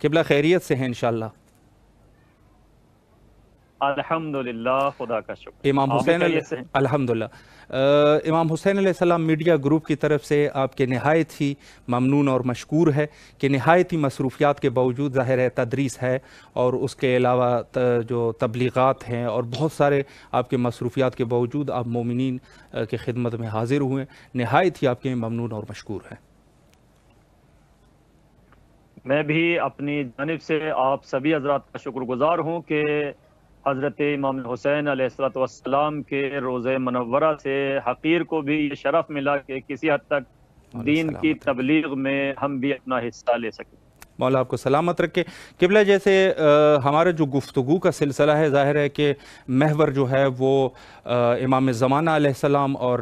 قبلہ خیریت سے ہیں انشاءاللہ؟ الحمدللہ، خدا کا شکر۔ امام حسین الحمدللہ امام حسین علیہ السلام میڈیا گروپ کی طرف سے آپ کے نہایت ہی ممنون اور مشکور ہے کہ نہایت ہی مصروفیات کے باوجود، ظاہر ہے تدریس ہے اور اس کے علاوہ جو تبلیغات ہیں اور بہت سارے آپ کے مصروفیات کے باوجود آپ مومنین کی خدمت میں حاضر ہوئے، نہایت ہی آپ کے ممنون اور مشکور ہیں۔ میں بھی اپنی جانب سے آپ سبھی حضرات کا شکر گزار ہوں کہ حضرت امام حسین علیہ السلام کے روضہ منورہ سے حقیر کو بھی یہ شرف ملا کہ کسی حد تک دین کی تبلیغ میں ہم بھی اپنا حصہ لے سکیں۔ مولا آپ کو سلامت رکھے۔ قبلہ جیسے ہمارا جو گفتگو کا سلسلہ ہے، ظاہر ہے کہ محور جو ہے وہ امام زمانہ علیہ السلام اور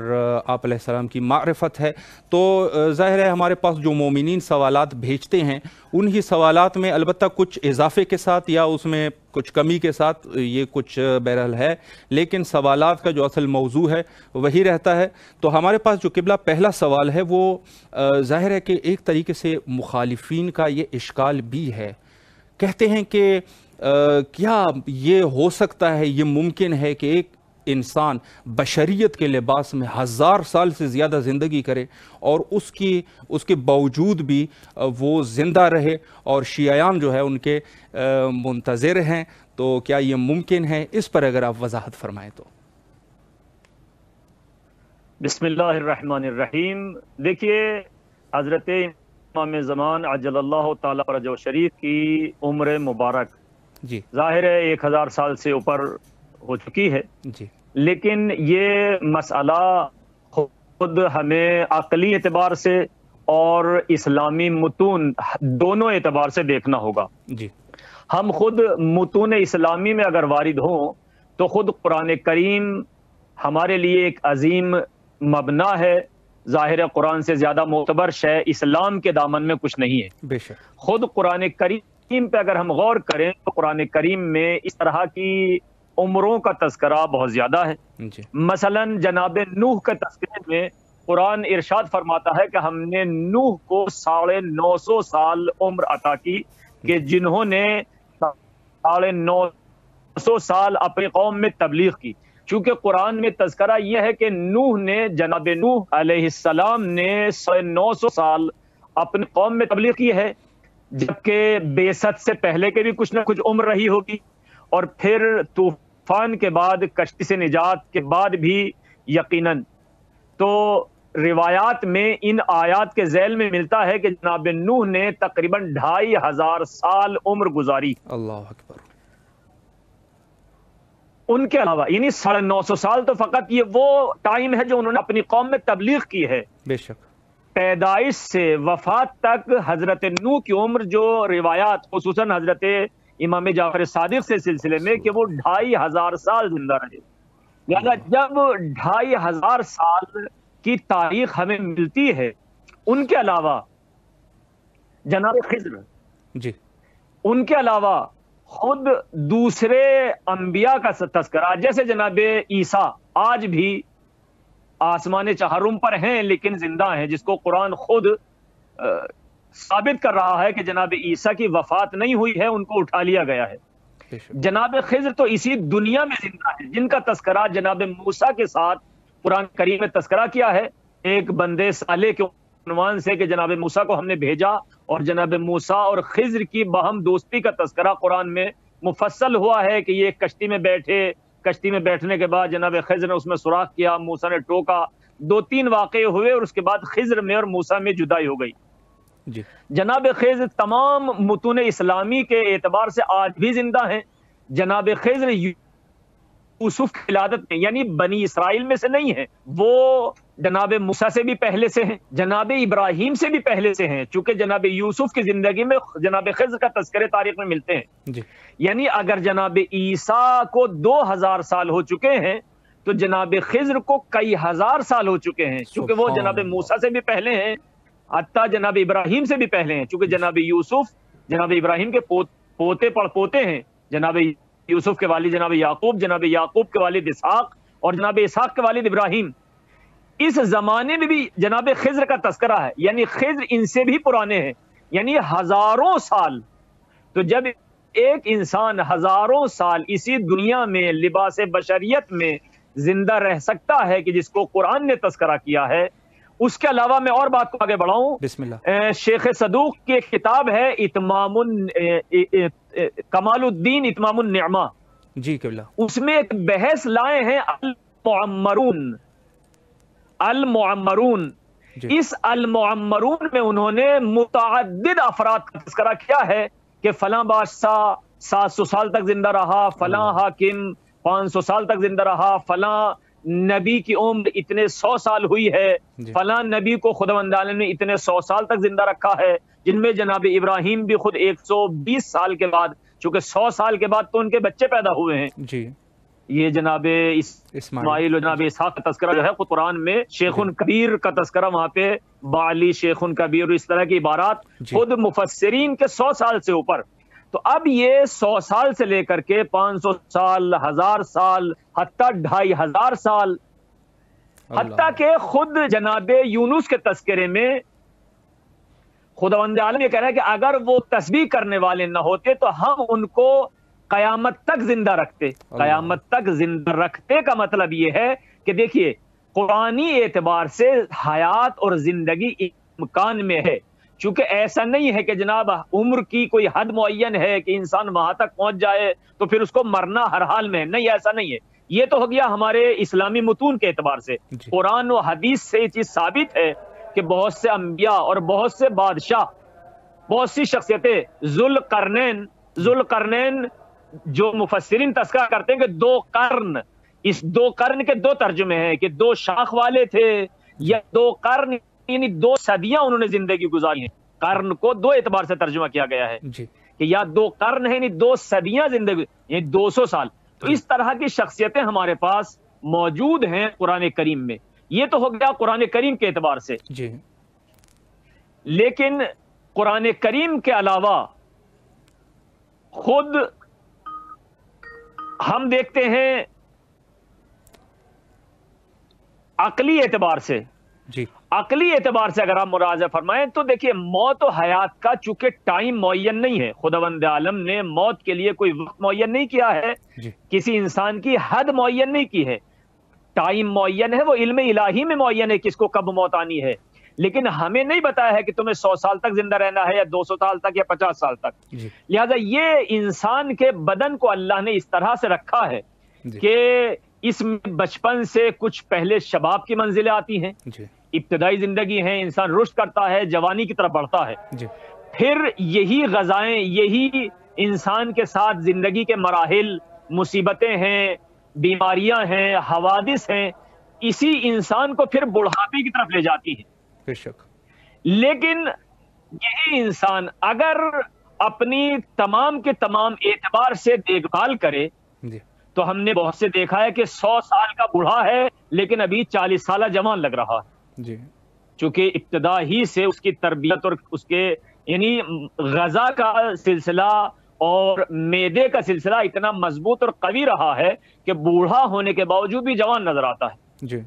آپ علیہ السلام کی معرفت ہے، تو ظاہر ہے ہمارے پاس جو مومنین سوالات بھیجتے ہیں انہی سوالات میں البتہ کچھ اضافے کے ساتھ یا اس میں کچھ کمی کے ساتھ یہ کچھ بہرحال ہے، لیکن سوالات کا جو اصل موضوع ہے وہی رہتا ہے۔ تو ہمارے پاس جو قبلہ پہلا سوال ہے وہ ظاہر ہے کہ ایک طریقے سے مخالفین کا یہ اشکال بھی ہے، کہتے ہیں کہ کیا یہ ہو سکتا ہے، یہ ممکن ہے کہ ایک انسان بشریت کے لباس میں 1000 سال سے زیادہ زندگی کرے اور اس کے باوجود بھی وہ زندہ رہے اور شیعیان جو ہے ان کے منتظر ہیں؟ تو کیا یہ ممکن ہے؟ اس پر اگر آپ وضاحت فرمائیں تو۔ بسم اللہ الرحمن الرحیم۔ دیکھیے، حضرت امام زمان عجل اللہ تعالی فرجہ شریف کی عمر مبارک جی ظاہر ہے 1000 سال سے اوپر ہو چکی ہے، جی، لیکن یہ مسئلہ خود ہمیں عقلی اعتبار سے اور اسلامی متون دونوں اعتبار سے دیکھنا ہوگا۔ جی، ہم خود متون اسلامی میں اگر وارد ہوں تو خود قرآن کریم ہمارے لیے ایک عظیم مبنا ہے۔ ظاہر قرآن سے زیادہ معتبر شے اسلام کے دامن میں کچھ نہیں ہے۔ بے شک خود قرآن کریم پہ اگر ہم غور کریں تو قرآن کریم میں اس طرح کی عمروں کا تذکرہ بہت زیادہ ہے۔ جی، مثلا جناب نوح کے تذکرے میں قرآن ارشاد فرماتا ہے کہ ہم نے نوح کو 950 سال عمر عطا کی کہ جنہوں نے 950 سال اپنی قوم میں تبلیغ کی۔ چونکہ قرآن میں تذکرہ یہ ہے کہ نوح نے جناب نوح علیہ السلام نے 950 سال اپنی قوم میں تبلیغ کی ہے، جبکہ بعثت سے پہلے کے بھی کچھ نہ کچھ عمر رہی ہوگی، اور پھر طوفان کے بعد کشتی سے نجات کے بعد بھی یقیناً۔ تو روایات میں ان آیات کے ذیل میں ملتا ہے کہ جناب نوح نے تقریباً 2500 سال عمر گزاری۔ اللہ اکبر۔ ان کے علاوہ یعنی 950 سال تو فقط یہ وہ ٹائم ہے جو انہوں نے اپنی قوم میں تبلیغ کی ہے۔ بے شک پیدائش سے وفات تک حضرت نوح کی عمر جو روایات خصوصاً حضرت امام جعفر صادق سے سلسلے میں کہ وہ 2500 سال زندہ رہے، لہذا جب 2500 سال کی تاریخ ہمیں ملتی ہے، ان کے علاوہ جناب خضر، جی، ان کے علاوہ خود دوسرے انبیاء کا تذکرہ، جیسے جناب عیسیٰ آج بھی آسمان چہارم پر ہیں لیکن زندہ ہیں، جس کو قرآن خود ثابت کر رہا ہے کہ جناب عیسیٰ کی وفات نہیں ہوئی ہے، ان کو اٹھا لیا گیا ہے۔ جناب خضر تو اسی دنیا میں زندہ ہیں، جن کا تذکرہ جناب موسیٰ کے ساتھ قرآن کریم میں تذکرہ کیا ہے، ایک بندے صالح کے عنوان سے کہ جناب موسیٰ کو ہم نے بھیجا، اور جناب موسیٰ اور خضر کی باہم دوستی کا تذکرہ قرآن میں مفصل ہوا ہے کہ یہ کشتی میں بیٹھے، کشتی میں بیٹھنے کے بعد جناب خضر نے اس میں سوراخ کیا، موسیٰ نے ٹوکا، 2-3 واقعے ہوئے اور اس کے بعد خضر میں اور موسیٰ میں جدائی ہو گئی۔ جی، جناب خضر تمام متون اسلامی کے اعتبار سے آج بھی زندہ ہیں۔ جناب خضر یوسف کی ولادت میں یعنی بنی اسرائیل میں سے نہیں ہیں، وہ جناب موسیٰ سے بھی پہلے سے ہیں، جناب ابراہیم سے بھی پہلے سے ہیں، چونکہ جناب یوسف کی زندگی میں جناب خضر کا تذکرے تاریخ میں ملتے ہیں۔ جی، یعنی اگر جناب عیسیٰ کو 2000 سال ہو چکے ہیں تو جناب خضر کو کئی ہزار سال ہو چکے ہیں، چونکہ وہ جناب موسیٰ سے بھی پہلے ہیں، حتیٰ جناب ابراہیم سے بھی پہلے ہیں، چونکہ جناب یوسف جناب ابراہیم کے پوتے پڑپوتے ہیں، جناب یوسف کے والد جناب یعقوب، جناب یعقوب کے والد اسحاق، اور جناب اسحاق کے والد ابراہیم۔ اس زمانے میں بھی جناب خضر کا تذکرہ ہے، یعنی خضر ان سے بھی پرانے ہیں، یعنی ہزاروں سال تو جب ایک انسان ہزاروں سال اسی دنیا میں لباس بشریت میں زندہ رہ سکتا ہے کہ جس کو قرآن نے تذکرہ کیا ہے، اس کے علاوہ میں اور بات کو آگے بڑھاؤں، بسم اللہ، شیخ صدوق کی ایک کتاب ہے کمال الدین اتمام النعمہ، جی قبلہ، اس میں ایک بحث لائے ہیں المعمرون. جی اس المعمرون میں انہوں نے متعدد افراد کا تذکرہ کیا ہے کہ فلاں بادشاہ 700 سال تک زندہ رہا، فلاں حاکم 500 سال تک زندہ رہا، فلاں نبی کی عمر اتنے 100 سال ہوئی ہے، جی فلاں نبی کو خداوند عالم نے اتنے 100 سال تک زندہ رکھا ہے، جن میں جناب ابراہیم بھی خود 120 سال کے بعد، چونکہ 100 سال کے بعد تو ان کے بچے پیدا ہوئے ہیں. جی یہ جناب اسماعیل و جناب اسحاق کا تذکرہ جو ہے خود قرآن میں شیخ کبیر کا تذکرہ وہاں پہ بالی شیخ کبیر اور اس طرح کی عبارات خود مفسرین کے 100 سال سے اوپر. تو اب یہ 100 سال سے لے کر کے 500 سال، 1000 سال، حتیٰ 2500 سال، حتیٰ کہ خود جناب یونس کے تذکرے میں خداوند عالم یہ کہہ رہا ہے کہ اگر وہ تسبیح کرنے والے نہ ہوتے تو ہم ان کو قیامت تک زندہ رکھتے. قیامت تک زندہ رکھتے کا مطلب یہ ہے کہ دیکھیے قرآنی اعتبار سے حیات اور زندگی امکان میں ہے، چونکہ ایسا نہیں ہے کہ جناب عمر کی کوئی حد معین ہے کہ انسان وہاں تک پہنچ جائے تو پھر اس کو مرنا ہر حال میں ہے. نہیں، ایسا نہیں ہے. یہ تو ہو گیا ہمارے اسلامی متون کے اعتبار سے. قرآن و حدیث سے یہ چیز ثابت ہے کہ بہت سے انبیاء اور بہت سے بادشاہ، بہت سی شخصیتیں، ذوالقرنین جو مفسرین تذکرہ کرتے ہیں کہ 2 قرن، اس 2 قرن کے 2 ترجمے ہیں کہ 2 شاخ والے تھے یا 2 قرن یعنی 2 صدیاں انہوں نے زندگی گزاری ہیں. قرن کو 2 اعتبار سے ترجمہ کیا گیا ہے کہ یا 2 قرن ہے یعنی 2 صدیاں زندگی، یعنی 200 سال. تو اس طرح کی شخصیتیں ہمارے پاس موجود ہیں قرآن کریم میں. یہ تو ہو گیا قرآن کریم کے اعتبار سے. جی لیکن قرآن کریم کے علاوہ خود ہم دیکھتے ہیں عقلی اعتبار سے، جی عقلی اعتبار سے اگر آپ مراجعہ فرمائیں تو دیکھیے موت و حیات کا چونکہ ٹائم معین نہیں ہے، خداوند عالم نے موت کے لیے کوئی وقت معین نہیں کیا ہے، جی کسی انسان کی حد معین نہیں کی ہے. ٹائم معین ہے، وہ علم الہی میں معین ہے کس کو کب موت آنی ہے، لیکن ہمیں نہیں بتایا ہے کہ تمہیں 100 سال تک زندہ رہنا ہے یا 200 سال تک یا 50 سال تک. جی لہذا یہ انسان کے بدن کو اللہ نے اس طرح سے رکھا ہے جی کہ اس میں بچپن سے کچھ پہلے شباب کی منزلیں آتی ہیں، جی ابتدائی زندگی ہے، انسان رشد کرتا ہے، جوانی کی طرف بڑھتا ہے، جی پھر یہی غذائیں، یہی انسان کے ساتھ زندگی کے مراحل، مصیبتیں ہیں، بیماریاں ہیں، حوادث ہیں، اسی انسان کو پھر بڑھاپے کی طرف لے جاتی ہیں. بے شک. لیکن یہی انسان اگر اپنی تمام کے تمام اعتبار سے دیکھ بھال کرے جی تو ہم نے بہت سے دیکھا ہے کہ 100 سال کا بوڑھا ہے لیکن ابھی 40 سالہ جوان لگ رہا ہے، جی چونکہ ابتدا ہی سے اس کی تربیت اور اس کے یعنی غذا کا سلسلہ اور معدے کا سلسلہ اتنا مضبوط اور قوی رہا ہے کہ بوڑھا ہونے کے باوجود بھی جوان نظر آتا ہے. جی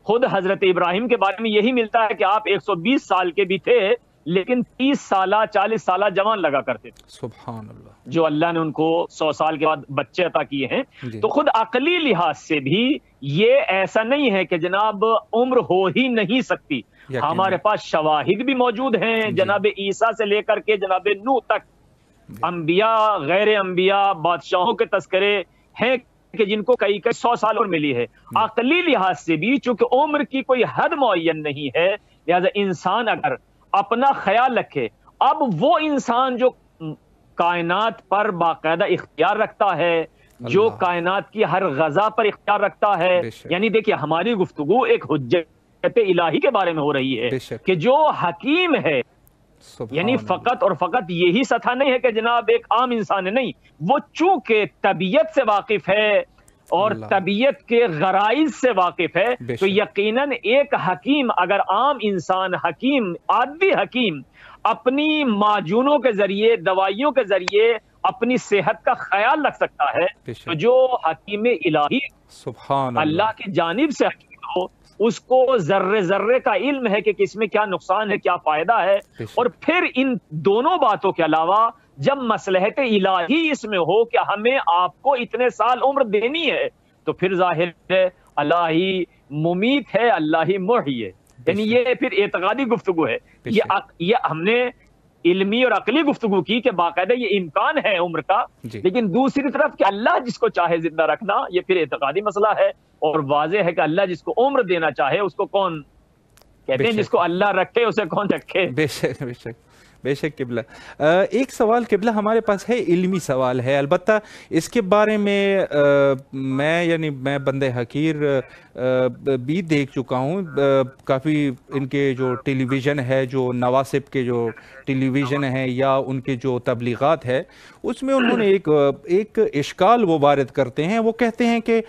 خود حضرت ابراہیم کے بارے میں یہی ملتا ہے کہ آپ 120 سال کے بھی تھے لیکن 30 سالہ 40 سالہ جوان لگا کرتے تھے، سبحان اللہ. جو اللہ نے ان کو 100 سال کے بعد بچے عطا کیے ہیں. جی. تو خود عقلی لحاظ سے بھی یہ ایسا نہیں ہے کہ جناب عمر ہو ہی نہیں سکتی. ہمارے پاس شواہد بھی موجود ہیں، جناب عیسیٰ سے لے کر کے جناب نوح تک، انبیاء، غیر انبیاء، بادشاہوں کے تذکرے ہیں کہ جن کو کئی 100 سال اور ملی ہے. عقلی لحاظ سے بھی چونکہ عمر کی کوئی حد معین نہیں ہے، لہذا انسان اگر اپنا خیال رکھے، اب وہ انسان جو کائنات پر باقاعدہ اختیار رکھتا ہے، جو کائنات کی ہر غذا پر اختیار رکھتا ہے، یعنی دیکھیے ہماری گفتگو ایک حجت الہی کے بارے میں ہو رہی ہے کہ جو حکیم ہے، یعنی فقط اور فقط یہی سطح نہیں ہے کہ جناب ایک عام انسان ہے، نہیں، وہ چونکہ طبیعت سے واقف ہے اور طبیعت کے غرائز سے واقف ہے تو یقیناً ایک حکیم، اگر عام انسان حکیم، عادی حکیم اپنی معجونوں کے ذریعے، دوائیوں کے ذریعے اپنی صحت کا خیال رکھ سکتا ہے تو جو حکیم الہی سبحان اللہ کی جانب سے حکیم ہو، اس کو ذرے ذرے کا علم ہے کہ کس میں کیا نقصان ہے، کیا فائدہ ہے. اور پھر ان دونوں باتوں کے علاوہ جب مصلحت الہی اس میں ہو کہ ہمیں آپ کو اتنے سال عمر دینی ہے تو پھر ظاہر ہے اللہ ہی ممیت ہے، اللہ ہی محیی ہے. یعنی یہ پھر اعتقادی گفتگو ہے. یہ ہم نے علمی اور عقلی گفتگو کی کہ باقاعدہ یہ امکان ہے عمر کا، لیکن دوسری طرف کہ اللہ جس کو چاہے زندہ رکھنا یہ پھر اعتقادی مسئلہ ہے. اور واضح ہے کہ اللہ جس کو عمر دینا چاہے اس کو کون کہتے ہیں، جس کو اللہ رکھے اسے کون رکھے. بے شک بے شک بے شک قبلہ. ایک سوال قبلہ ہمارے پاس ہے، علمی سوال ہے، البتہ اس کے بارے میں میں بندہ حقیر بھی دیکھ چکا ہوں. کافی ان کے جو ٹیلی ویژن ہے، جو نواسب کے جو ٹیلی ویژن ہے یا ان کے جو تبلیغات ہے، اس میں انہوں نے ایک اشکال وہ وارد کرتے ہیں. وہ کہتے ہیں کہ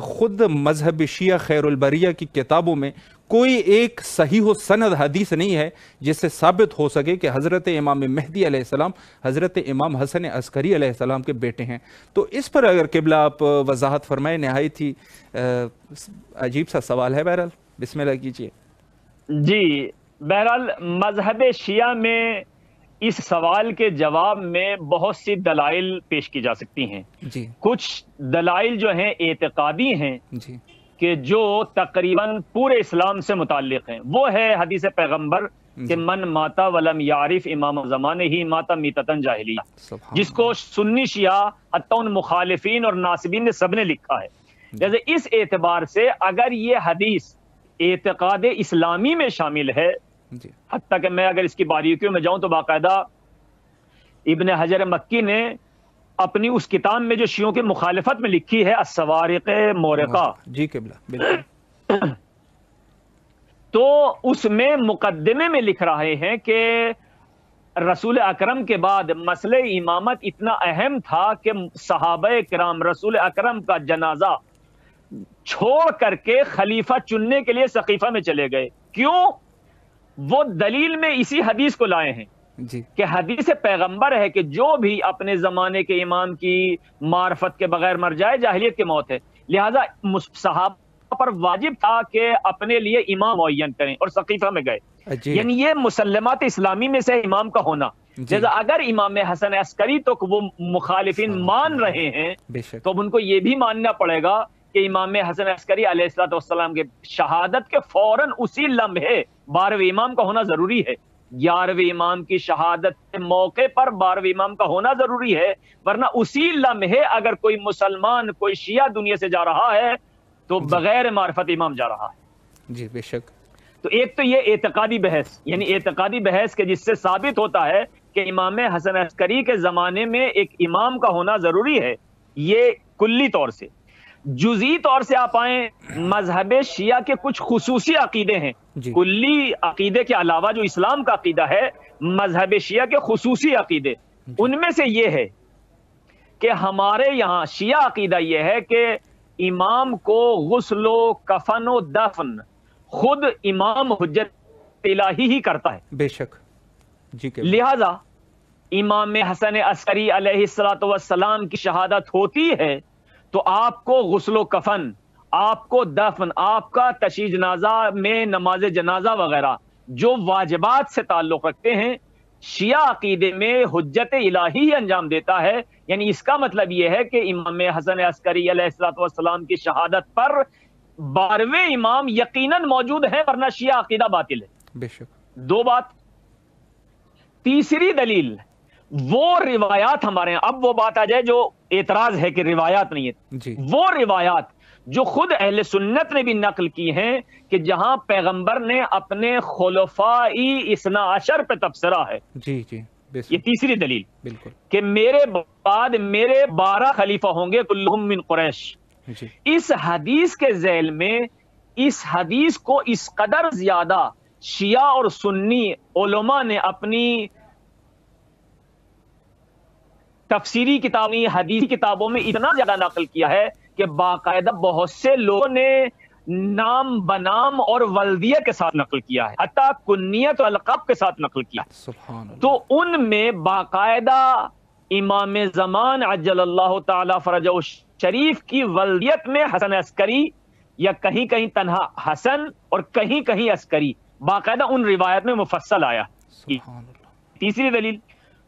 خود مذہب شیعہ خیر البریہ کی کتابوں میں کوئی ایک صحیح و سند حدیث نہیں ہے جس سے ثابت ہو سکے کہ حضرت امام مہدی علیہ السلام حضرت امام حسن عسکری علیہ السلام کے بیٹے ہیں. تو اس پر اگر قبلہ آپ وضاحت فرمائیں، نہایت ہی عجیب سا سوال ہے. بہرحال بسم اللہ کیجیے. جی بہرحال مذہب شیعہ میں اس سوال کے جواب میں بہت سی دلائل پیش کی جا سکتی ہیں. جی کچھ دلائل جو ہیں اعتقادی ہیں جی کہ جو تقریباً پورے اسلام سے متعلق ہیں. وہ ہے حدیث پیغمبر کہ من ماتا ولم یعرف امام زمانے ہی ماتا میتتن جاہلیہ، جس کو سنی شیعہ حتی ان مخالفین اور ناصبین نے سب نے لکھا ہے. جیسے اس اعتبار سے اگر یہ حدیث اعتقاد اسلامی میں شامل ہے، حتیٰ کہ میں اگر اس کی باریکیوں میں جاؤں تو باقاعدہ ابن حجر مکی نے اپنی اس کتاب میں جو شیعوں کی مخالفت میں لکھی ہے الصوارق مورقہ، جی قبلہ بالکل، تو اس میں مقدمے میں لکھ رہے ہیں کہ رسول اکرم کے بعد مسئلہ امامت اتنا اہم تھا کہ صحابہ کرام رسول اکرم کا جنازہ چھوڑ کر کے خلیفہ چننے کے لیے سقیفہ میں چلے گئے. کیوں؟ وہ دلیل میں اسی حدیث کو لائے ہیں جی کہ حدیث پیغمبر ہے کہ جو بھی اپنے زمانے کے امام کی معرفت کے بغیر مر جائے جاہلیت کی موت ہے. لہذا صحابہ پر واجب تھا کہ اپنے لیے امام معین کریں اور سقیفہ میں گئے. یعنی یہ مسلمات اسلامی میں سے امام کا ہونا. جیسا اگر امام حسن عسکری تو وہ مخالفین مان رہے ہیں تو اب ان کو یہ بھی ماننا پڑے گا کہ امام حسن عسکری علیہ الصلوۃ والسلام کے شہادت کے فوراً اسی لمحے 12ویں امام کا ہونا ضروری ہے. 11ویں امام کی شہادت کے موقع پر 12ویں امام کا ہونا ضروری ہے، ورنہ اسی لمحے اگر کوئی مسلمان کوئی شیعہ دنیا سے جا رہا ہے تو بغیر معرفت امام جا رہا ہے. جی بے شک. تو ایک تو یہ اعتقادی بحث، یعنی اعتقادی بحث کے جس سے ثابت ہوتا ہے کہ امام حسن عسکری کے زمانے میں ایک امام کا ہونا ضروری ہے. یہ کلی طور سے. جزئی طور سے آپ آئیں، مذہب شیعہ کے کچھ خصوصی عقیدے ہیں. کلی عقیدے کے علاوہ جو اسلام کا عقیدہ ہے، مذہب شیعہ کے خصوصی عقیدے، ان میں سے یہ ہے کہ ہمارے یہاں شیعہ عقیدہ یہ ہے کہ امام کو غسل و کفن و دفن خود امام حجت الہی ہی کرتا ہے. بے شک. جی لہذا امام حسن عسکری علیہ الصلوۃ والسلام کی شہادت ہوتی ہے تو آپ کو غسل و کفن، آپ کو دفن، آپ کا تشییع جنازہ میں نماز جنازہ وغیرہ جو واجبات سے تعلق رکھتے ہیں، شیعہ عقیدے میں حجت الہی ہی انجام دیتا ہے. یعنی اس کا مطلب یہ ہے کہ امام حسن عسکری علیہ الصلوۃ والسلام کی شہادت پر 12ویں امام یقیناً موجود ہیں، ورنہ شیعہ عقیدہ باطل ہے. بے شک. دو بات. تیسری دلیل وہ روایات ہمارے ہیں. اب وہ بات آ جائے جو اعتراض ہے کہ روایات نہیں ہے. وہ روایات جو خود اہل سنت نے بھی نقل کی ہیں کہ جہاں پیغمبر نے اپنے خلفائی 12 پہ تبصرہ ہے. جی جی. یہ تیسری دلیل بالکل کہ میرے بعد میرے 12 خلیفہ ہوں گے کلہم من قریش. اس حدیث کے ذیل میں اس حدیث کو اس قدر زیادہ شیعہ اور سنی علماء نے اپنی تفسیری کتابیں حدیثی کتابوں میں اتنا زیادہ نقل کیا ہے کہ باقاعدہ بہت سے لوگوں نے نام بنام اور ولدیہ کے ساتھ نقل کیا ہے، حتیٰ کنیت و القاب کے ساتھ نقل کیا. سبحان اللہ. تو ان میں باقاعدہ امام زمان عجل اللہ تعالی فرجہ شریف کی ولدیت میں حسن عسکری یا کہیں کہیں تنہا حسن اور کہیں کہیں عسکری باقاعدہ ان روایت میں مفصل آیا. سبحان اللہ. تیسری دلیل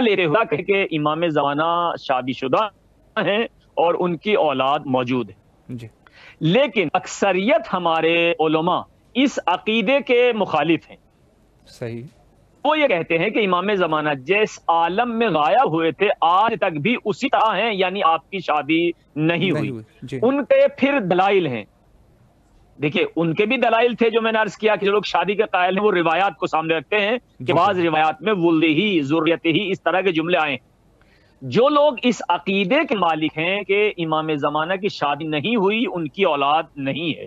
لیتے ہوئے کہ امام زمانہ شادی شدہ ہیں اور ان کی اولاد موجود ہے، جی لیکن اکثریت ہمارے علماء اس عقیدے کے مخالف ہیں۔ صحیح، وہ یہ کہتے ہیں کہ امام زمانہ جس عالم میں غائب ہوئے تھے آج تک بھی اسی طرح ہیں، یعنی آپ کی شادی نہیں ہوئی۔ جی ان کے پھر دلائل ہیں، دیکھیے ان کے بھی دلائل تھے جو میں نے عرض کیا کہ جو لوگ شادی کے قائل ہیں وہ روایات کو سامنے رکھتے ہیں کہ بعض روایات میں ولدہی ذریتہی اس طرح کے جملے آئے ہیں۔ جو لوگ اس عقیدے کے مالک ہیں کہ امام زمانہ کی شادی نہیں ہوئی، ان کی اولاد نہیں ہے،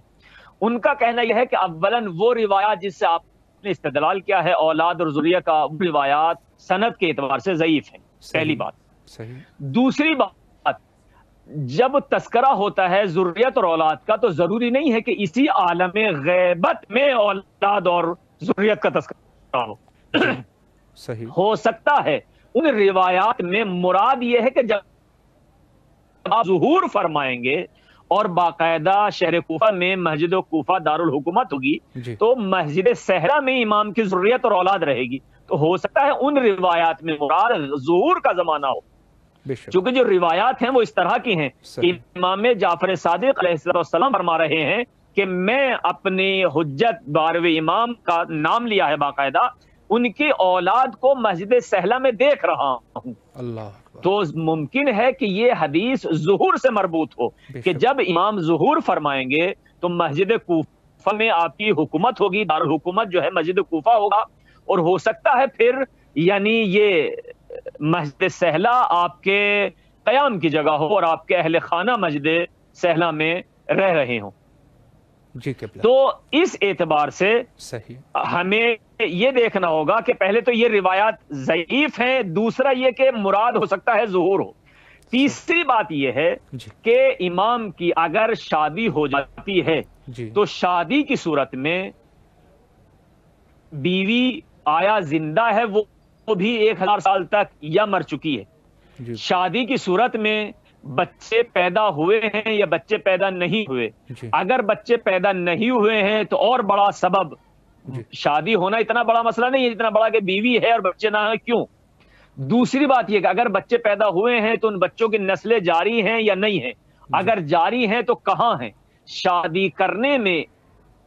ان کا کہنا یہ ہے کہ اولاً وہ روایات جس سے آپ نے استدلال کیا ہے اولاد اور ذریہ کا، وہ روایات سند کے اعتبار سے ضعیف ہیں، پہلی بات۔ صحیح، دوسری بات، جب تذکرہ ہوتا ہے ذریت اور اولاد کا تو ضروری نہیں ہے کہ اسی عالم غیبت میں اولاد اور ذریت کا تذکرہ ہو۔ صحیح، ہو سکتا ہے ان روایات میں مراد یہ ہے کہ جب آپ ظہور فرمائیں گے اور باقاعدہ شہر کوفہ میں مسجد کوفہ دارالحکومت ہوگی جی تو مسجد صحرا میں امام کی ذریت اور اولاد رہے گی، تو ہو سکتا ہے ان روایات میں مراد ظہور کا زمانہ ہو، بے شک، چونکہ جو روایات ہیں وہ اس طرح کی ہیں کہ صحیح، امام جعفر صادق علیہ السلام فرما رہے ہیں کہ میں اپنی حجت بارہویں امام کا نام لیا ہے باقاعدہ، ان کی اولاد کو مسجد صحرا میں دیکھ رہا ہوں، اللہ اکبر، تو ممکن ہے کہ یہ حدیث ظہور سے مربوط ہو بے کہ شک، جب امام ظہور فرمائیں گے تو مسجد کوفہ میں آپ کی حکومت ہوگی، دارالحکومت جو ہے مسجد کوفہ ہوگا، اور ہو سکتا ہے پھر یعنی یہ مسجد صحرا آپ کے قیام کی جگہ ہو اور آپ کے اہل خانہ مسجد صحرا میں رہ رہے ہوں۔ جی قبلہ، تو اس اعتبار سے صحیح، ہمیں یہ دیکھنا ہوگا کہ پہلے تو یہ روایات ضعیف ہیں، دوسرا یہ کہ مراد ہو سکتا ہے ظہور ہو، تیسری بات یہ ہے جی کہ امام کی اگر شادی ہو جاتی ہے جی تو شادی کی صورت میں بیوی آیا زندہ ہے وہ بھی 1000 سال تک یا مر چکی ہے، جی شادی کی صورت میں بچے پیدا ہوئے ہیں یا بچے پیدا نہیں ہوئے، جی اگر بچے پیدا نہیں ہوئے ہیں تو اور بڑا سبب، جی شادی ہونا اتنا بڑا مسئلہ نہیں ہے جتنا بڑا کہ بیوی ہے اور بچے نہ ہیں، کیوں؟ دوسری بات یہ کہ اگر بچے پیدا ہوئے ہیں تو ان بچوں کی نسلیں جاری ہیں یا نہیں ہیں، اگر جاری ہیں تو کہاں ہیں؟ شادی کرنے میں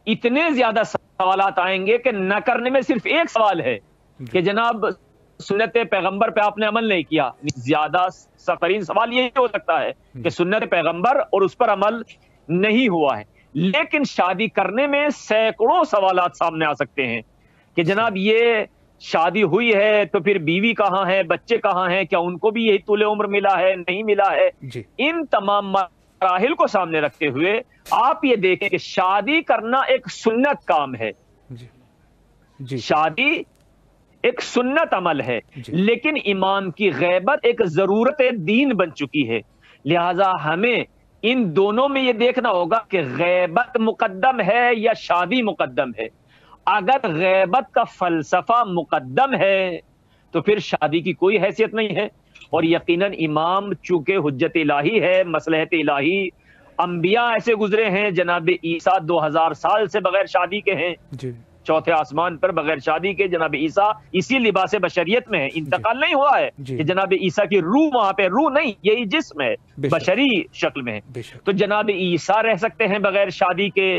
اتنے زیادہ سوالات آئیں گے کہ نہ کرنے میں صرف ایک سوال ہے کہ جناب سنت پیغمبر پہ آپ نے عمل نہیں کیا، زیادہ سخترین سوال یہ ہو سکتا ہے کہ سنت پیغمبر اور اس پر عمل نہیں ہوا ہے، لیکن شادی کرنے میں سینکڑوں سوالات سامنے آ سکتے ہیں کہ جناب یہ شادی ہوئی ہے تو پھر بیوی کہاں ہے، بچے کہاں ہیں، کیا ان کو بھی یہی طول عمر ملا ہے نہیں ملا ہے؟ جی ان تمام مراحل کو سامنے رکھتے ہوئے آپ یہ دیکھیں کہ شادی کرنا ایک سنت کام ہے، جی جی شادی ایک سنت عمل ہے، جی لیکن امام کی غیبت ایک ضرورت دین بن چکی ہے، لہذا ہمیں ان دونوں میں یہ دیکھنا ہوگا کہ غیبت مقدم ہے یا شادی مقدم ہے۔ اگر غیبت کا فلسفہ مقدم ہے تو پھر شادی کی کوئی حیثیت نہیں ہے، اور یقیناً امام چونکہ حجت الہی ہے، مصلحت الہی، انبیاء ایسے گزرے ہیں، جناب عیسیٰ 2000 سال سے بغیر شادی کے ہیں، جی چوتھے آسمان پر بغیر شادی کے جناب عیسیٰ اسی لباس بشریت میں ہے، انتقال نہیں ہوا ہے جی کہ جناب عیسیٰ کی روح وہاں پہ، روح نہیں، یہی جسم ہے، بے شک، بشری شکل میں ہے، بے شک، تو جناب عیسیٰ رہ سکتے ہیں بغیر شادی کے،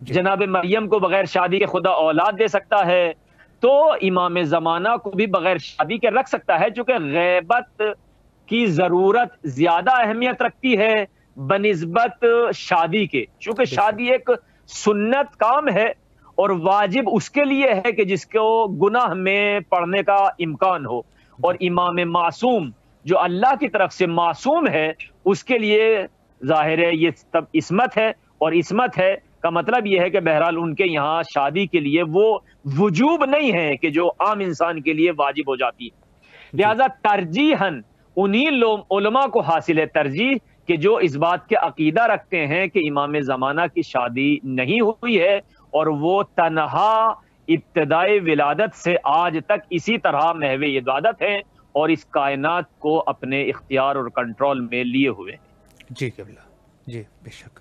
جی جناب مریم کو بغیر شادی کے خدا اولاد دے سکتا ہے، تو امام زمانہ کو بھی بغیر شادی کے رکھ سکتا ہے، چونکہ غیبت کی ضرورت زیادہ اہمیت رکھتی ہے بنسبت شادی کے، چونکہ بے شادی ایک سنت کام ہے اور واجب اس کے لیے ہے کہ جس کو گناہ میں پڑنے کا امکان ہو، اور امام معصوم جو اللہ کی طرف سے معصوم ہے اس کے لیے ظاہر ہے یہ تب عصمت ہے، اور عصمت ہے کا مطلب یہ ہے کہ بہرحال ان کے یہاں شادی کے لیے وہ وجوب نہیں ہے کہ جو عام انسان کے لیے واجب ہو جاتی ہے، لہذا ترجیحاً انہی علماء کو حاصل ہے ترجیح کہ جو اس بات کے عقیدہ رکھتے ہیں کہ امام زمانہ کی شادی نہیں ہوئی ہے، اور وہ تنہا ابتدائی ولادت سے آج تک اسی طرح محو عبادت ہیں اور اس کائنات کو اپنے اختیار اور کنٹرول میں لیے ہوئے ہیں۔ جی قبلہ، جی بے شک۔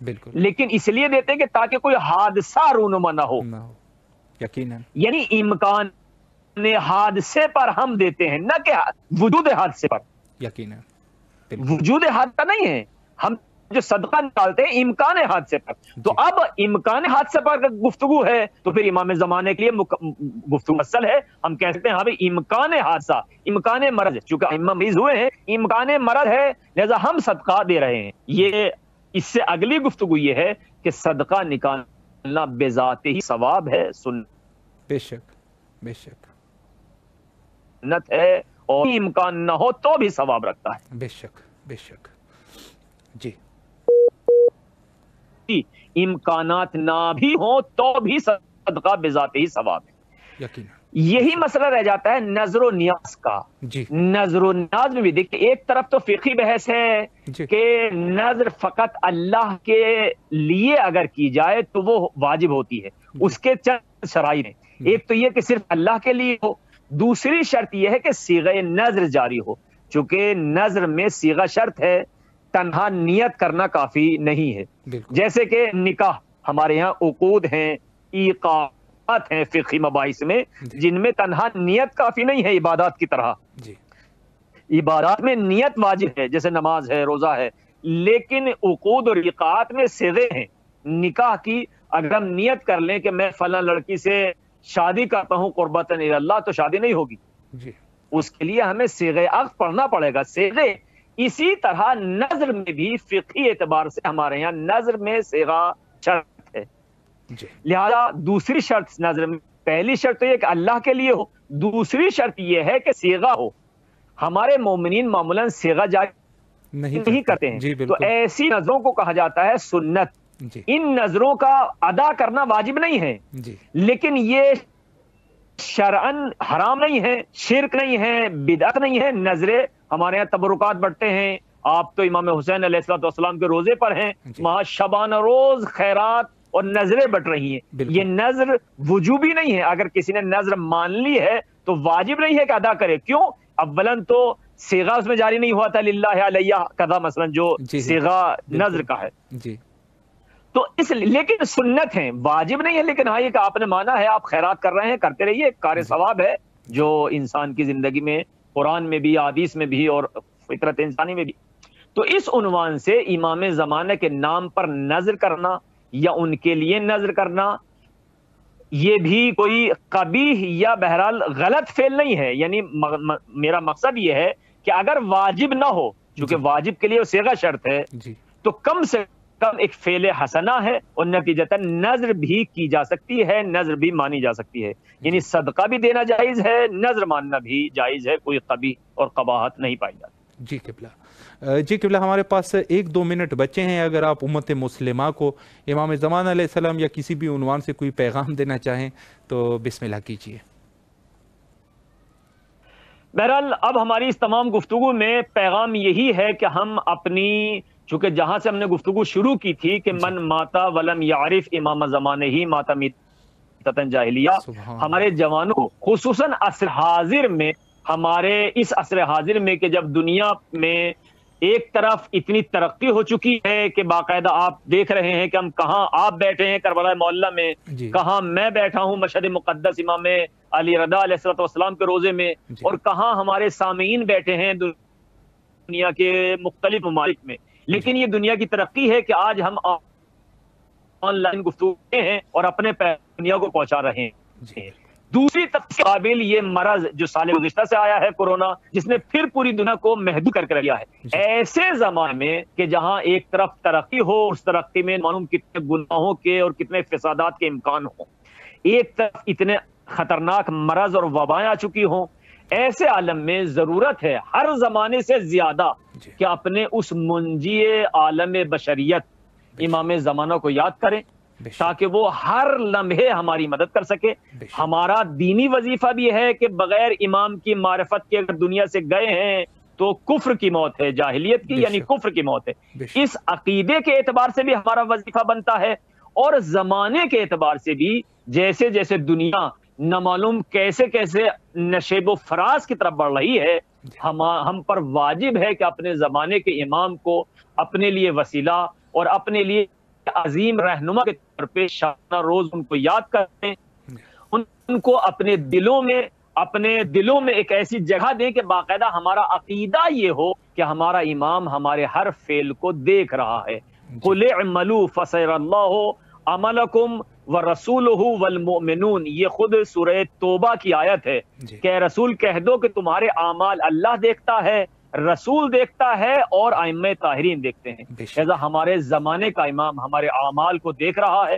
بالکل لیکن اس لیے دیتے ہیں کہ تاکہ کوئی حادثہ رونما نہ ہو. یقیناً یعنی امکان حادثے پر ہم دیتے ہیں، نہ کہ وجود حادثے پر. یقیناً وجود حادثہ نہیں ہے، ہم جو صدقہ نکالتے ہیں امکان حادثے پر. تو اب امکان حادثے پر گفتگو ہے تو پھر امام زمانے کے لیے گفتگو اصل ہے. ہم کہہ سکتے ہیں ہاں بھائی امکان حادثہ، امکان مرض، چونکہ امام مریض ہوئے ہیں، امکان مرض ہے لہذا ہم صدقہ دے رہے ہیں. یہ اس سے اگلی گفتگو یہ ہے کہ صدقہ نکالنا بذات ہی ثواب ہے، بے شک بے شک سنت ہے، اور امکان نہ ہو تو بھی ثواب رکھتا ہے. بے شک بے شک. جی امکانات نہ بھی ہوں تو بھی صدقہ بذات ہی ثواب ہے. یقیناً. یہی مسئلہ رہ جاتا ہے نظر و نیاز کا. جی نظر و نیاز میں بھی دیکھیں، ایک طرف تو فقہی بحث ہے جی کہ نظر فقط اللہ کے لیے اگر کی جائے تو وہ واجب ہوتی ہے. اس کے چند شرائط ہیں. ایک تو یہ کہ صرف اللہ کے لیے ہو، دوسری شرط یہ ہے کہ صیغہ نظر جاری ہو. چونکہ نظر میں صیغہ شرط ہے، تنہا نیت کرنا کافی نہیں ہے. بالکل. جیسے کہ نکاح، ہمارے یہاں عقود ہیں، ایقاعات ہیں فقہی مباحث میں، جن میں تنہا نیت کافی نہیں ہے عبادات کی طرح. جی عبادات میں نیت واجب ہے جیسے نماز ہے، روزہ ہے، لیکن عقود اور ایقاعات میں صیغے ہیں. نکاح کی اگر ہم نیت کر لیں کہ میں فلاں لڑکی سے شادی کرتا ہوں قربتاً الی اللہ، تو شادی نہیں ہوگی. جی اس کے لیے ہمیں صیغہ عقد پڑھنا پڑے گا. صیغے اسی طرح نظر میں بھی فقہی اعتبار سے ہمارے یہاں نظر میں صیغہ شرط ہے. جی لہذا دوسری شرط نظر میں، پہلی شرط تو یہ کہ اللہ کے لیے ہو، دوسری شرط یہ ہے کہ صیغہ ہو. ہمارے مومنین معمولاً صیغہ جاری نہیں کرتے ہیں. جی تو بالکل. ایسی نظروں کو کہا جاتا ہے سنت. جی ان نظروں کا ادا کرنا واجب نہیں ہے، جی لیکن یہ شرعن حرام نہیں ہے، شرک نہیں ہے، بدعت نہیں ہے. نظریں ہمارے یہاں تبرکات بڑھتے ہیں. آپ تو امام حسین علیہ السلام کے روزے پر ہیں، وہاں شبانہ روز خیرات اور نظریں بٹ رہی ہیں. بالکل. یہ نظر وجوبی نہیں ہے. اگر کسی نے نظر مان لی ہے تو واجب نہیں ہے کہ ادا کرے. کیوں؟ اولاً تو صیغہ اس میں جاری نہیں ہوا تھا للہ علیہ قضا، مثلا جو صیغہ نظر کا ہے. جی تو اس لیکن سنت ہیں، واجب نہیں ہے. لیکن ہاں یہ کہ آپ نے مانا ہے، آپ خیرات کر رہے ہیں، کرتے رہیے، کار ثواب ہے جو انسان کی زندگی میں قرآن میں بھی، حدیث میں بھی اور فطرت انسانی میں بھی. تو اس عنوان سے امام زمانہ کے نام پر نظر کرنا یا ان کے لیے نظر کرنا یہ بھی کوئی قبیح یا بہرحال غلط فعل نہیں ہے. یعنی میرا مقصد یہ ہے کہ اگر واجب نہ ہو، چونکہ واجب کے لیے وہ صیغہ شرط ہے، تو کم سے کم ایک فعل حسنہ ہے اور نتیجتاً نظر بھی کی جا سکتی ہے، نظر بھی مانی جا سکتی ہے. یعنی صدقہ بھی دینا جائز ہے، نظر ماننا بھی جائز ہے، کوئی قبیح اور قباحت نہیں پائی جاتی. جی قبلہ. جی قبلہ، ہمارے پاس 1-2 منٹ بچے ہیں. اگر آپ امت مسلمہ کو امام زمان علیہ السلام یا کسی بھی عنوان سے کوئی پیغام دینا چاہیں تو بسم اللہ کیجیے. بہرحال اب ہماری اس تمام گفتگو میں پیغام یہی ہے کہ ہم اپنی، چونکہ جہاں سے ہم نے گفتگو شروع کی تھی کہ من ماتا ولم یعرف امام زمانے ہی ماتا میتۃ جاہلیہ، ہمارے جوانوں کو خصوصاً عصر حاضر میں، ہمارے اس عصر حاضر میں کہ جب دنیا میں ایک طرف اتنی ترقی ہو چکی ہے کہ باقاعدہ آپ دیکھ رہے ہیں کہ ہم کہاں آپ بیٹھے ہیں کربلا معلّہ میں، کہاں میں بیٹھا ہوں مشہد مقدس امام علی رضا علیہ السلام کے روزے میں، اور کہاں ہمارے سامعین بیٹھے ہیں دنیا کے مختلف ممالک میں. لیکن یہ دنیا کی ترقی ہے کہ آج ہم آن لائن گفتگو ہیں اور اپنے دنیا کو پہنچا رہے ہیں. دوسری طرف قابل یہ مرض جو سال گزشتہ سے آیا ہے کورونا، جس نے پھر پوری دنیا کو محدود کر کے رکھا ہے. ایسے زمانے میں کہ جہاں ایک طرف ترقی ہو، اس ترقی میں معلوم کتنے گناہوں کے اور کتنے فسادات کے امکان ہوں، ایک طرف اتنے خطرناک مرض اور وبائیں آ چکی ہوں، ایسے عالم میں ضرورت ہے ہر زمانے سے زیادہ کہ اپنے اس منجی عالم بشریت امام زمانہ کو یاد کریں تاکہ وہ ہر لمحے ہماری مدد کر سکے. ہمارا دینی وظیفہ بھی ہے کہ بغیر امام کی معرفت کے اگر دنیا سے گئے ہیں تو کفر کی موت ہے، جاہلیت کی یعنی کفر کی موت ہے. اس عقیدے کے اعتبار سے بھی ہمارا وظیفہ بنتا ہے اور زمانے کے اعتبار سے بھی جیسے جیسے دنیا نامعلوم کیسے کیسے نشیب و فراز کی طرف بڑھ رہی ہے، ہم پر واجب ہے کہ اپنے زمانے کے امام کو اپنے لیے وسیلہ اور اپنے لیے عظیم رہنما کے طور پہ شبانہ روز ان کو یاد کریں، ان کو اپنے دلوں میں ایک ایسی جگہ دیں کہ باقاعدہ ہمارا عقیدہ یہ ہو کہ ہمارا امام ہمارے ہر فعل کو دیکھ رہا ہے۔ قُلِ اعْمَلُوا فَسَيَرَى اللَّهُ عَمَلَكُمْ وَرَسُولُهُ وَالْمُؤْمِنُونَ، یہ خود سورہ توبہ کی آیت ہے کہ اے رسول کہہ دو کہ تمہارے اعمال اللہ دیکھتا ہے، رسول دیکھتا ہے اور ائمہ طاہرین دیکھتے ہیں۔ لہذا ہمارے زمانے کا امام ہمارے اعمال کو دیکھ رہا ہے،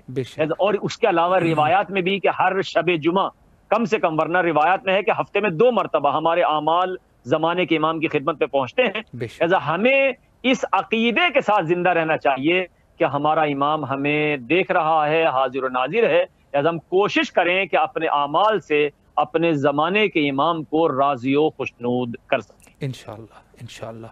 اور اس کے علاوہ روایات میں بھی کہ ہر شب جمعہ کم سے کم، ورنہ روایات میں ہے کہ ہفتے میں 2 مرتبہ ہمارے اعمال زمانے کے امام کی خدمت پہ پہنچتے ہیں۔ لہذا ہمیں اس عقیدے کے ساتھ زندہ رہنا چاہیے کہ ہمارا امام ہمیں دیکھ رہا ہے، حاضر و ناظر ہے۔ لہذا ہم کوشش کریں کہ اپنے اعمال سے اپنے زمانے کے امام کو راضی و خوشنود کر سکیں۔ انشاءاللہ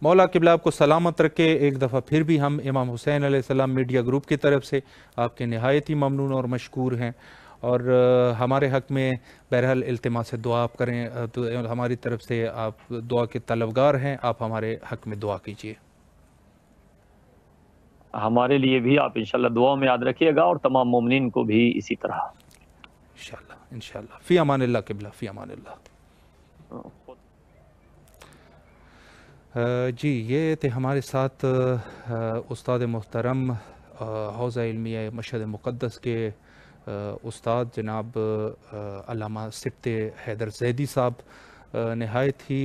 مولا قبلہ آپ کو سلامت رکھے۔ ایک دفعہ پھر بھی ہم امام حسین علیہ السلام میڈیا گروپ کی طرف سے آپ کے نہایت ہی ممنون اور مشکور ہیں، اور ہمارے حق میں بہرحال التماس سے دعا آپ کریں، ہماری طرف سے آپ دعا کے طلبگار ہیں، آپ ہمارے حق میں دعا کیجیے۔ ہمارے لیے بھی آپ انشاءاللہ دعا میں یاد رکھیے گا، اور تمام مومنین کو بھی اسی طرح۔ انشاءاللہ فی امان اللہ قبلہ، فی امان اللہ۔ جی یہ تھے ہمارے ساتھ استاد محترم حوزہ علمیہ مشہد مقدس کے استاد جناب علامہ سبط حیدر زیدی صاحب۔ نہایت ہی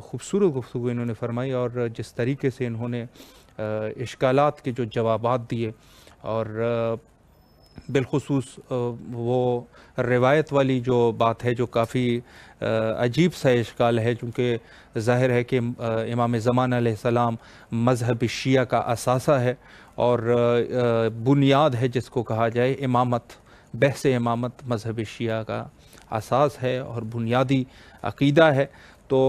خوبصورت گفتگو انہوں نے فرمائی، اور جس طریقے سے انہوں نے اشکالات کے جو جوابات دیے، اور بالخصوص وہ روایت والی جو بات ہے جو کافی عجیب سا اشکال ہے، چونکہ ظاہر ہے کہ امام زمان علیہ السلام مذہب شیعہ کا اثاثہ ہے، اور بنیاد ہے جس کو کہا جائے امامت، بحث امامت مذہب شیعہ کا اساس ہے اور بنیادی عقیدہ ہے۔ تو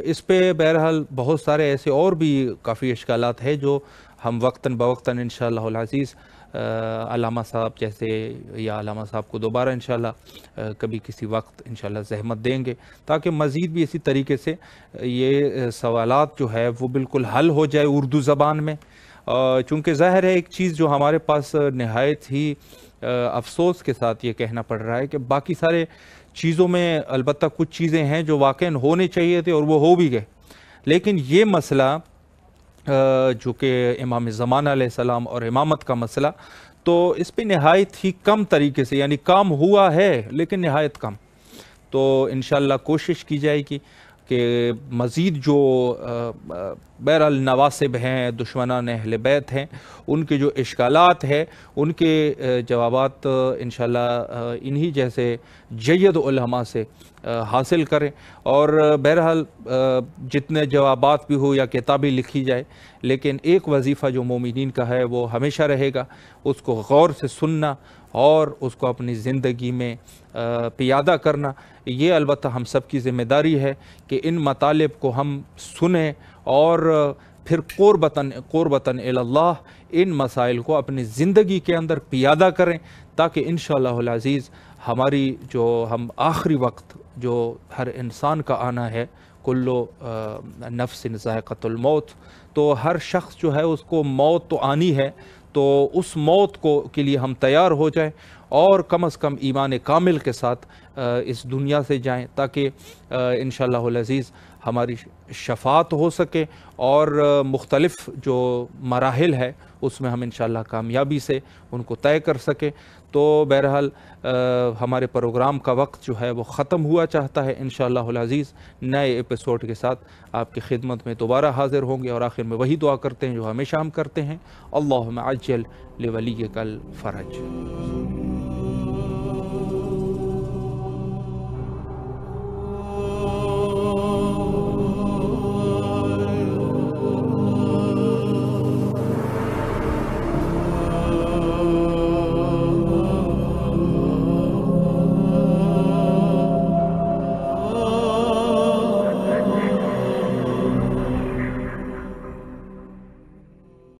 اس پہ بہرحال بہت سارے ایسے اور بھی کافی اشکالات ہیں جو ہم وقتاً بوقتاً انشاءاللہ العزیز علامہ صاحب جیسے، یا علامہ صاحب کو دوبارہ انشاءاللہ کبھی کسی وقت انشاءاللہ زحمت دیں گے، تاکہ مزید بھی اسی طریقے سے یہ سوالات جو ہے وہ بالکل حل ہو جائے اردو زبان میں۔ چونکہ ظاہر ہے ایک چیز جو ہمارے پاس نہایت ہی افسوس کے ساتھ یہ کہنا پڑ رہا ہے کہ باقی سارے چیزوں میں البتہ کچھ چیزیں ہیں جو واقعاً ہونے چاہیے تھے اور وہ ہو بھی گئے، لیکن یہ مسئلہ جو کہ امام زمان علیہ السلام اور امامت کا مسئلہ، تو اس پہ نہایت ہی کم طریقے سے، یعنی کام ہوا ہے لیکن نہایت کم۔ تو انشاءاللہ کوشش کی جائے گی کہ مزید جو بہرحال نواسب ہیں، دشمنان اہل بیت ہیں، ان کے جو اشکالات ہیں ان کے جوابات انشاءاللہ انہی جیسے جید علماء سے حاصل کریں، اور بہرحال جتنے جوابات بھی ہو یا کتابیں لکھی جائے، لیکن ایک وظیفہ جو مومنین کا ہے وہ ہمیشہ رہے گا، اس کو غور سے سننا اور اس کو اپنی زندگی میں پیادہ کرنا۔ یہ البتہ ہم سب کی ذمہ داری ہے کہ ان مطالب کو ہم سنیں اور پھر قربتاً الی اللہ ان مسائل کو اپنی زندگی کے اندر پیادہ کریں، تاکہ انشاءاللہ العزیز ہماری جو ہم آخری وقت جو ہر انسان کا آنا ہے، کلو نفس ذائقۃ الموت، تو ہر شخص جو ہے اس کو موت تو آنی ہے، تو اس موت کے لیے ہم تیار ہو جائیں، اور کم از کم ایمان کامل کے ساتھ اس دنیا سے جائیں، تاکہ انشاءاللہ العزیز ہماری شفاعت ہو سکے، اور مختلف جو مراحل ہے اس میں ہم انشاءاللہ کامیابی سے ان کو طے کر سکیں۔ تو بہرحال ہمارے پروگرام کا وقت جو ہے وہ ختم ہوا چاہتا ہے، انشاءاللہ العزیز نئے ایپیسوڈ کے ساتھ آپ کی خدمت میں دوبارہ حاضر ہوں گے، اور آخر میں وہی دعا کرتے ہیں جو ہمیشہ ہم کرتے ہیں، اللہم عجل لولیک الفرج۔